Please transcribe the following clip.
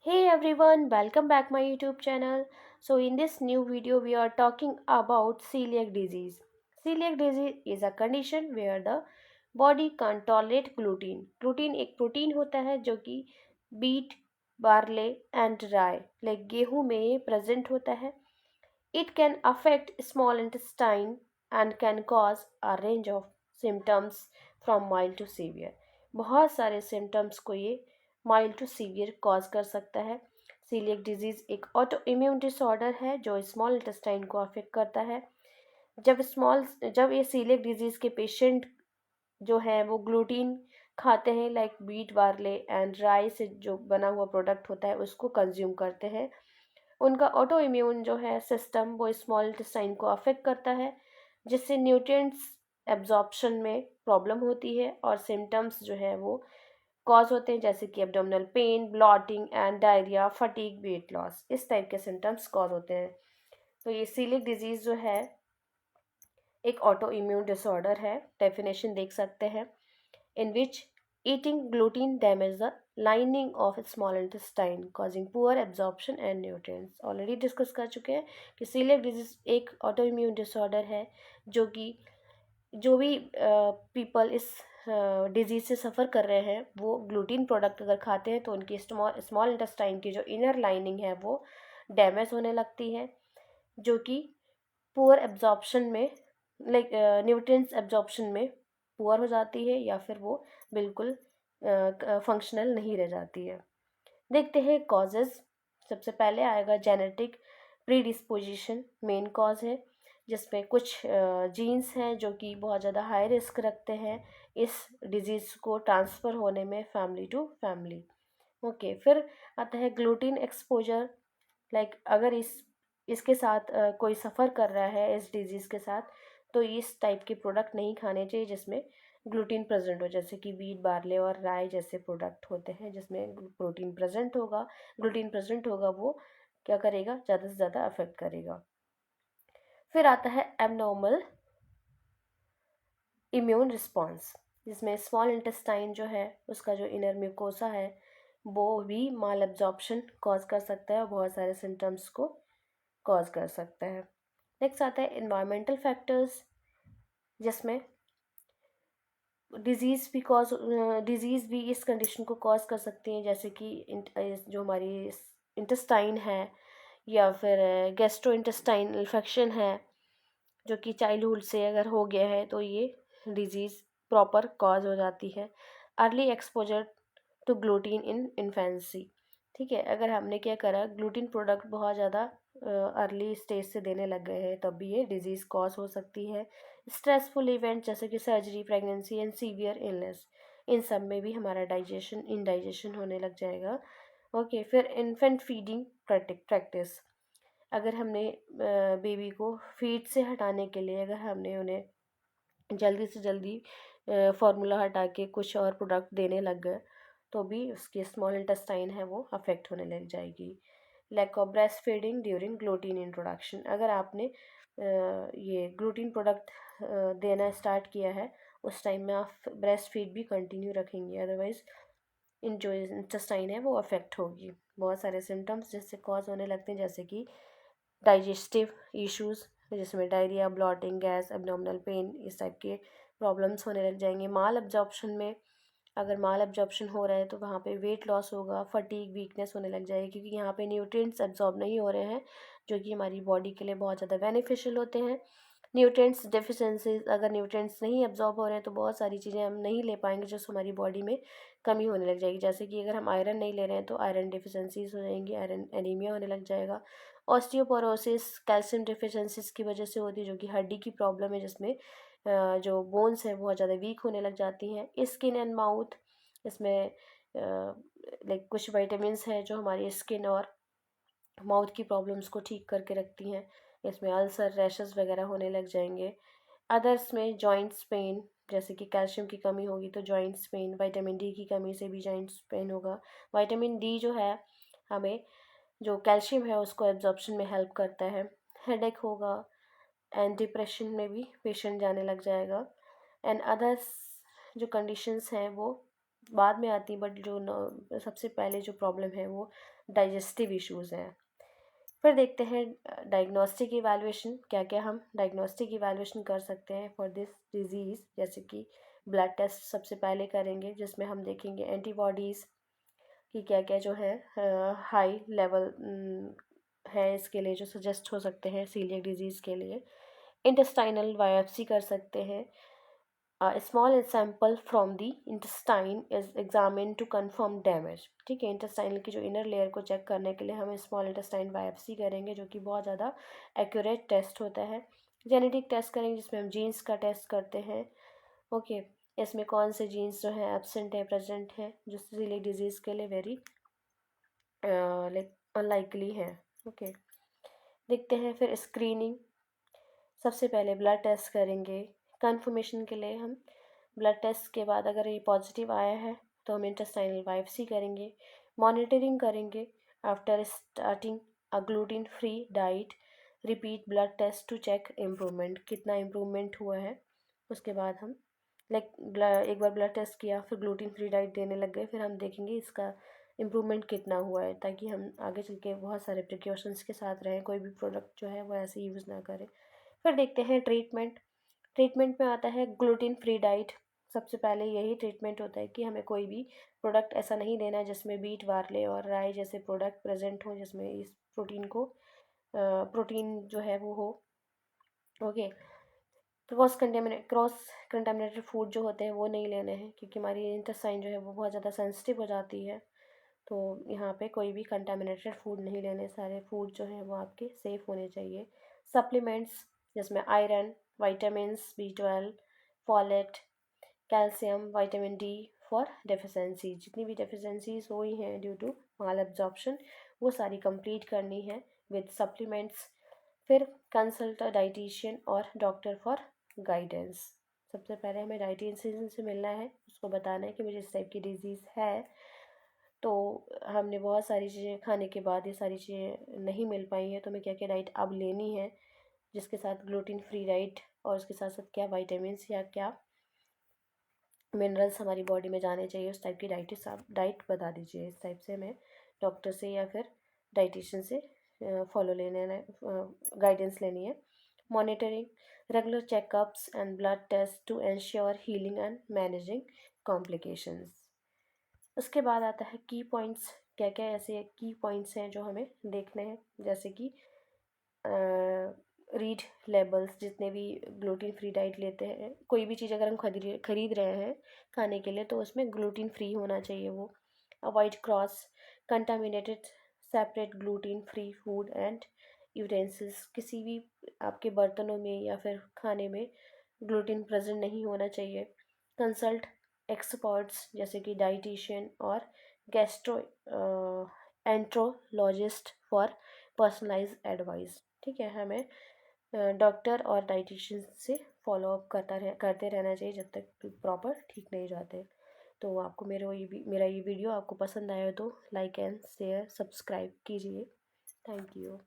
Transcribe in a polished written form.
Hey everyone, welcome back my YouTube channel. So in this new video we are talking about celiac disease. Celiac disease is a condition where the body can't tolerate gluten. Gluten एक protein होता है जो कि wheat, barley and rye like गेहूं में present होता है. It can affect small intestine and can cause a range of symptoms from mild to severe. बहुत सारे सिम्टम्स को ये माइल्ड टू सीवियर कॉज कर सकता है. सीलियक डिजीज एक ऑटो इम्यून डिसऑर्डर है जो स्मॉल इंटेस्टाइन को अफेक्ट करता है. जब ये सीलियक डिजीज के पेशेंट जो है वो ग्लूटीन खाते हैं लाइक बीट बार्ले एंड राई से जो बना हुआ प्रोडक्ट होता है उसको कंज्यूम करते हैं, उनका ऑटो इम्यून जो है सिस्टम वो स्मॉल इंटेस्टाइन को अफेक्ट करता है जिससे न्यूट्रिएंट्स एब्जॉर्प्शन में प्रॉब्लम होती है और सिम्टम्स जो है वो कॉज होते हैं जैसे कि abdominal pain, blotting and diarrhoea, fatigue, weight loss. इस टाइप के सिम्टम्स कॉज होते हैं. तो ये सीलिक डिजीज़ जो है एक ऑटो इम्यून डिसऑर्डर है. डेफिनेशन देख सकते हैं. in which eating gluten damages the lining of small intestine causing poor absorption and nutrients. Already discuss कर चुके हैं कि सीलियक डिजीज एक ऑटो इम्यून डिसऑर्डर है जो कि जो भी पीपल इस डिजीज से सफ़र कर रहे हैं वो ग्लूटीन प्रोडक्ट अगर खाते हैं तो उनकी स्मॉल इंटेस्टाइन की जो इनर लाइनिंग है वो डैमेज होने लगती है जो कि पुअर एब्जॉर्प्शन में लाइक न्यूट्रिएंट्स एब्जॉर्प्शन में पुअर हो जाती है या फिर वो बिल्कुल फंक्शनल नहीं रह जाती है. देखते हैं कॉजेज़. सबसे पहले आएगा जेनेटिक प्रीडिस्पोजिशन. मेन कॉज है जिसमें कुछ जीन्स हैं जो कि बहुत ज़्यादा हाई रिस्क रखते हैं इस डिजीज़ को ट्रांसफ़र होने में फैमिली टू फैमिली. ओके, फिर आता है ग्लूटीन एक्सपोजर. लाइक अगर इसके साथ कोई सफ़र कर रहा है इस डिजीज़ के साथ तो इस टाइप के प्रोडक्ट नहीं खाने चाहिए जिसमें ग्लूटीन प्रेजेंट हो, जैसे कि वीट, बार्ले और राई जैसे प्रोडक्ट होते हैं जिसमें ग्लूटीन प्रेजेंट होगा वो क्या करेगा, ज़्यादा से ज़्यादा अफेक्ट करेगा. फिर आता है एबनॉर्मल इम्यून रिस्पॉन्स जिसमें स्मॉल इंटेस्टाइन जो है उसका जो इनर म्यूकोसा है वो भी माल एब्जॉर्प्शन कॉज कर सकता है और बहुत सारे सिम्टम्स को कॉज कर सकता है. नेक्स्ट आता है इन्वायरमेंटल फैक्टर्स जिसमें डिजीज़ भी इस कंडीशन को कॉज कर सकती हैं जैसे कि जो हमारी इंटेस्टाइन है या फिर गैस्ट्रो इंटेस्टाइन इन्फेक्शन है जो कि चाइल्डहुड से अगर हो गया है तो ये डिजीज़ प्रॉपर कॉज हो जाती है. Early exposure to gluten in infancy. ठीक है, अगर हमने क्या करा ग्लूटीन प्रोडक्ट बहुत ज़्यादा अर्ली स्टेज से देने लग गए हैं तब भी ये डिजीज़ कॉज हो सकती है. स्ट्रेसफुल इवेंट जैसे कि surgery, pregnancy and severe illness, इन सब में भी हमारा इंडाइजेशन होने लग जाएगा. ओके, फिर इन्फेंट फीडिंग प्रैक्टिस. अगर हमने बेबी को फीड से हटाने के लिए अगर हमने उन्हें जल्दी से जल्दी फार्मूला हटा के कुछ और प्रोडक्ट देने लग गए तो भी उसकी स्मॉल इंटेस्टाइन है वो अफेक्ट होने लग जाएगी. Lack of breast feeding during gluten introduction. अगर आपने ये ग्लूटीन प्रोडक्ट देना स्टार्ट किया है उस टाइम में आप ब्रेस्ट फीड भी कंटिन्यू रखेंगे, अदरवाइज़ इन जो इंटेस्टाइन है वो अफेक्ट होगी. बहुत सारे सिम्टम्स जिससे कॉज होने लगते हैं जैसे कि डाइजेस्टिव इश्यूज़ जिसमें diarrhoea, blotting, gas, abdominal pain, इस टाइप के प्रॉब्लम्स होने लग जाएंगे. माल एब्जॉर्प्शन में अगर माल एब्जॉर्प्शन हो रहा है तो वहाँ पे वेट लॉस होगा, फटीग, वीकनेस होने लग जाएगी क्योंकि यहाँ पे न्यूट्रिएंट्स एब्जॉर्ब नहीं हो रहे हैं जो कि हमारी बॉडी के लिए बहुत ज़्यादा बेनिफिशियल होते हैं. न्यूट्रिएंट्स डेफिशिएंसीज, अगर न्यूट्रिएंट्स नहीं एब्जॉर्ब हो रहे हैं तो बहुत सारी चीज़ें हम नहीं ले पाएंगे जो हमारी बॉडी में कमी होने लग जाएगी. जैसे कि अगर हम आयरन नहीं ले रहे हैं तो आयरन डेफिशिएंसीज हो जाएंगी, आयरन एनीमिया होने लग जाएगा. ऑस्टियोपोरोसिस कैल्शियम डेफिशिएंसीज की वजह से होती है जो कि हड्डी की प्रॉब्लम है जिसमें जो बोन्स हैं बहुत ज़्यादा वीक होने लग जाती हैं. स्किन एंड माउथ, इसमें लाइक कुछ विटामिन्स हैं जो हमारी स्किन और माउथ की प्रॉब्लम्स को ठीक करके रखती हैं. इसमें अल्सर, रैशेस वगैरह होने लग जाएंगे. अदर्स में जॉइंट्स पेन, जैसे कि कैल्शियम की कमी होगी तो जॉइंट्स पेन, विटामिन डी की कमी से भी जॉइंट्स पेन होगा. विटामिन डी जो है हमें जो कैल्शियम है उसको एब्जॉर्प्शन में हेल्प करता है. हेडेक होगा एंड डिप्रेशन में भी पेशेंट जाने लग जाएगा. एंड अदर्स जो कंडीशंस हैं वो बाद में आती हैं, बट जो सबसे पहले जो प्रॉब्लम है वो डाइजेस्टिव इश्यूज़ हैं। फिर देखते हैं डायग्नोस्टिक इवैल्यूएशन, क्या क्या हम डायग्नोस्टिक इवैल्यूएशन कर सकते हैं फॉर दिस डिजीज़। जैसे कि ब्लड टेस्ट सबसे पहले करेंगे, जिसमें हम देखेंगे एंटीबॉडीज़ कि क्या क्या जो है हाई लेवल है इसके लिए, जो सजेस्ट हो सकते हैं सीलिएक डिजीज़ के लिए। इंटेस्टाइनल बायोप्सी कर सकते हैं। A small sample from the intestine is examined to confirm damage। ठीक है, इंटेस्टाइनल की जो इनर लेयर को चेक करने के लिए हम स्मॉल इंटेस्टाइन बायोप्सी करेंगे, जो कि बहुत ज़्यादा एक्यूरेट टेस्ट होता है। जेनेटिक टेस्ट करेंगे, जिसमें हम जीन्स का टेस्ट करते हैं। ओके, इसमें कौन से जीन्स जो है एब्सेंट है, प्रेजेंट है, जो सीलिएक डिजीज़ के लिए वेरी लाइक अनलाइकली है। ओके, देखते हैं फिर स्क्रीनिंग। सबसे पहले ब्लड टेस्ट करेंगे कंफर्मेशन के लिए। हम ब्लड टेस्ट के बाद अगर ये पॉजिटिव आया है तो हम इंटेस्टाइनल बायोप्सी करेंगे। मॉनिटरिंग करेंगे after starting a gluten free diet. Repeat blood test to check improvement, कितना इम्प्रूवमेंट हुआ है। उसके बाद हम एक बार ब्लड टेस्ट किया, फिर ग्लूटेन फ्री डाइट देने लग गए, फिर हम देखेंगे इसका इम्प्रूवमेंट कितना हुआ है, ताकि हम आगे चल के बहुत सारे प्रिकॉशंस के साथ रहें, कोई भी प्रोडक्ट जो है वो ऐसे यूज़ ना करें। फिर देखते हैं ट्रीटमेंट। ट्रीटमेंट में आता है ग्लूटेन फ्री डाइट। सबसे पहले यही ट्रीटमेंट होता है कि हमें कोई भी प्रोडक्ट ऐसा नहीं देना है जिसमें बीट, बार्ले और राई जैसे प्रोडक्ट प्रेजेंट हो, जिसमें इस प्रोटीन जो है वो हो। ओके, क्रॉस कंटेमिनेटेड फूड जो होते हैं वो नहीं लेने हैं, क्योंकि हमारी इंटेस्टाइन जो है वो बहुत ज़्यादा सेंसिटिव हो जाती है। तो यहाँ पे कोई भी कंटेमिनेटेड फूड नहीं लेने, सारे फूड जो हैं वो आपके सेफ़ होने चाहिए। सप्लीमेंट्स, जिसमें iron, vitamins B12, folate, calcium, vitamin D for deficiency, जितनी भी डेफिशिएंसीज हुई हैं ड्यू टू माल एब्जॉर्प्शन, वो सारी कंप्लीट करनी है विद सप्लीमेंट्स। फिर कंसल्ट अ डाइटिशियन और डॉक्टर फॉर गाइडेंस। सबसे पहले हमें डाइटिशियन से मिलना है, उसको बताना है कि मुझे इस टाइप की डिजीज़ है। तो हमने बहुत सारी चीज़ें खाने के बाद ये सारी चीज़ें नहीं मिल पाई हैं, तो हमें क्या क्या डाइट अब लेनी है, जिसके साथ ग्लूटेन फ्री डाइट और उसके साथ साथ क्या विटामिन्स या क्या मिनरल्स हमारी बॉडी में जाने चाहिए, उस टाइप की डाइट बता दीजिए। इस टाइप से हमें डॉक्टर से या फिर डाइटिशियन से फॉलो लेने गाइडेंस लेनी है। Monitoring, regular checkups and blood test to ensure healing and managing complications. उसके बाद आता है की पॉइंट्स। क्या क्या ऐसे की पॉइंट्स हैं जो हमें देखने हैं, जैसे कि रीड लेबल्स। जितने भी ग्लूटेन फ्री डाइट लेते हैं, कोई भी चीज़ अगर हम खरीद रहे हैं खाने के लिए, तो उसमें ग्लूटेन फ्री होना चाहिए वो। Avoid cross contaminated separate gluten free food and utensils. किसी भी आपके बर्तनों में या फिर खाने में ग्लूटेन प्रेजेंट नहीं होना चाहिए। कंसल्ट एक्सपर्ट्स, जैसे कि डाइटिशियन और gastroenterologist for personalise advice. ठीक है, हमें डॉक्टर और डाइटिशियन से फॉलो अप करते रहना चाहिए जब तक प्रॉपर ठीक नहीं जाते। तो आपको मेरा ये वीडियो आपको पसंद आया तो लाइक एंड शेयर सब्सक्राइब कीजिए। Thank you.